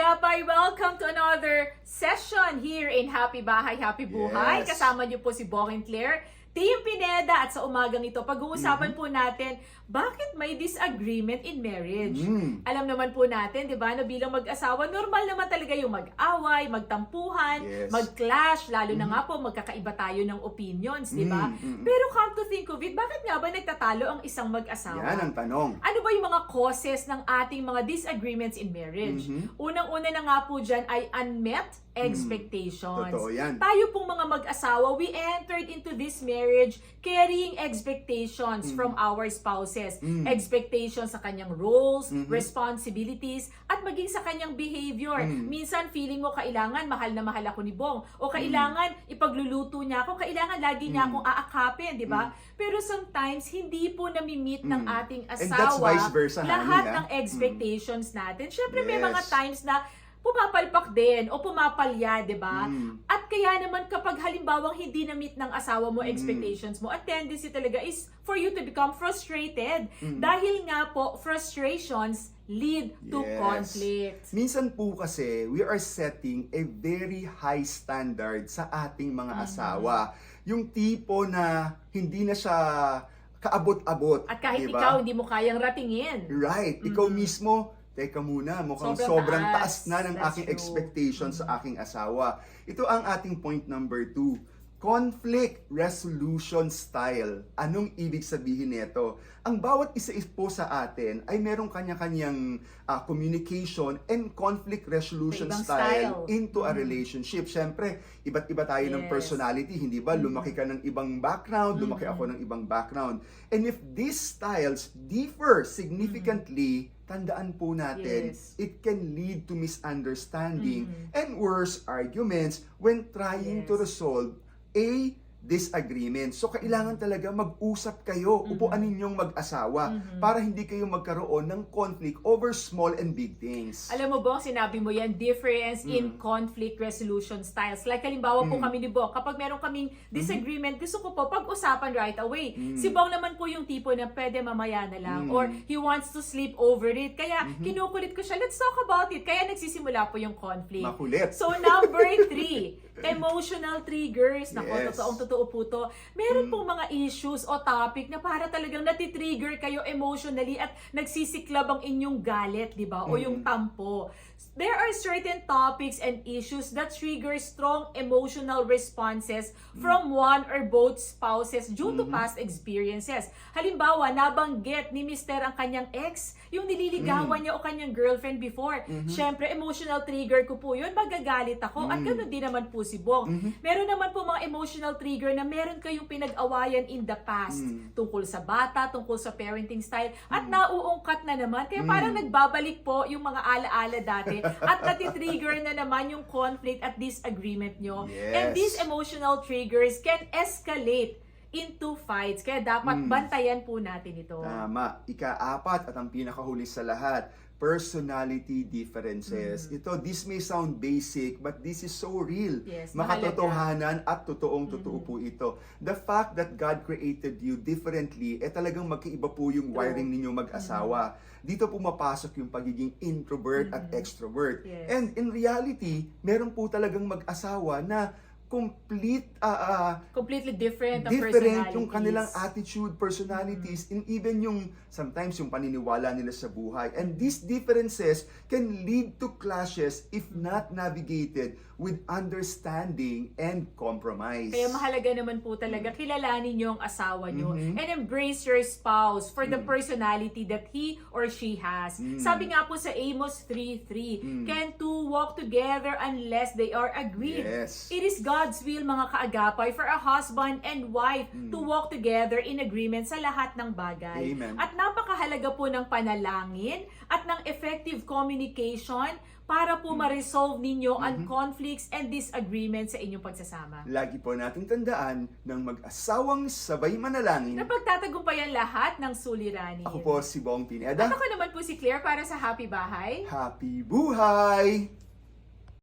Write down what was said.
kaagapay, welcome to another session here in Happy Bahay, Happy Buhay. Yes. Kasama niyo po si Bong and Claire, Team Pineda, at sa umagang ito, pag-uusapan po natin, bakit may disagreement in marriage? Alam naman po natin, di ba, na bilang mag-asawa, normal naman talaga yung mag-away, magtampuhan, Yes. mag-clash, lalo na nga po, magkakaiba tayo ng opinions, di ba? Pero come to think of it, bakit nga ba nagtatalo ang isang mag-asawa? Yan ang tanong. Ano ba yung mga causes ng ating mga disagreements in marriage? Unang-una na nga po dyan ay unmet expectations. Totoo yan. Tayo pong mga mag-asawa, we entered into this marriage carrying expectations from our spouses. Expectations sa kanyang roles, responsibilities, at maging sa kanyang behavior. Minsan feeling mo kailangan mahal na mahal ako ni Bong, o kailangan ipagluluto niya ako, kailangan lagi niya akong aakapin, di ba? Pero sometimes hindi po nami-meet ng ating And that's asawa vice versa, honey, lahat ha? ng expectations natin. Syempre may Yes. mga times na pumapalpak din o pumapalya, di ba? At kaya naman kapag halimbawang hindi na-meet ng asawa mo expectations mo, a tendency talaga is for you to become frustrated. Dahil nga po, frustrations lead to Yes. conflict. Minsan po kasi, we are setting a very high standard sa ating mga asawa. Yung tipo na hindi na siya kaabot-abot. At kahit diba? ikaw, hindi mo kayang ratingin. Right. Ikaw mismo, teka muna, mukhang Sobrang sobrang taas. taas na ng That's aking true. expectations sa aking asawa. Ito ang ating point number 2. Conflict resolution style. Anong ibig sabihin nito? Ang bawat isa po sa atin ay merong kanya-kanyang communication and conflict resolution Ibang style style. into a relationship. Siyempre, iba't iba tayo ng Yes. personality, hindi ba? Lumaki ka ng ibang background, lumaki ako ng ibang background. And if these styles differ significantly, tandaan po natin, Yes. it can lead to misunderstanding and worse arguments when trying to Yes. resolve a disagreement. So, kailangan talaga mag-usap kayo, upuan ninyong mag-asawa para hindi kayo magkaroon ng conflict over small and big things. Alam mo Bong, sinabi mo yan, difference in conflict resolution styles. Like halimbawa po kami ni Bong, kapag meron kaming disagreement, gusto ko po pag-usapan right away. Si Bong naman po yung tipo na pwede mamaya na lang or he wants to sleep over it. Kaya kinukulit ko siya, let's talk about it. Kaya nagsisimula po yung conflict. Makulit. So number 3, emotional triggers. Nako, Yes. totoo po to. Meron pong mga issues o topic na para talagang natitrigger kayo emotionally at nagsisiklab ang inyong galit, di ba? O yung tampo. There are certain topics and issues that trigger strong emotional responses from one or both spouses due to past experiences. Halimbawa, nabanggit ni Mr. ang kanyang ex, yung nililigawan niya o kanyang girlfriend before. Siyempre, emotional trigger ko po yun, magagalit ako. At ganoon din naman po si Bong. Meron naman po mga emotional trigger na meron kayong pinag-awayan in the past. Tungkol sa bata, tungkol sa parenting style. At nauungkat na naman. Kaya parang nagbabalik po yung mga alaala dati. At natitrigger na naman yung conflict at disagreement nyo. Yes. And these emotional triggers can escalate into fights. Kaya dapat bantayan po natin ito. Tama. Ika-4 at ang pinakahuli sa lahat, personality differences. This may sound basic, but this is so real. Yes, Makatotohanan at totoong-totoo po ito. The fact that God created you differently, talagang magkaiba po yung wiring ninyo mag-asawa. Dito pumapasok yung pagiging introvert at extrovert. Yes. And in reality, meron po talagang mag-asawa na Completely different ang different personalities. yung kanilang attitude, personalities, and even yung sometimes yung paniniwala nila sa buhay. And these differences can lead to clashes if not navigated with understanding and compromise. Kaya mahalaga naman po talaga kilalanin niyo ang asawa niyo and embrace your spouse for the personality that he or she has. Sabi nga po sa Amos 3:3, can two walk together unless they are agreed? Yes. It is God's will, mga kaagapay, for a husband and wife to walk together in agreement sa lahat ng bagay. Amen. At napakahalaga po ng panalangin at ng effective communication para po ma-resolve ninyo ang conflicts and disagreements sa inyong pagsasama. Lagi po nating tandaan ng mag-asawang sabay manalangin. Napagtatagumpayan lahat ng suliranin. Ako po si Bong At Pineda. ako naman po si Claire para sa Happy Bahay. Happy buhay!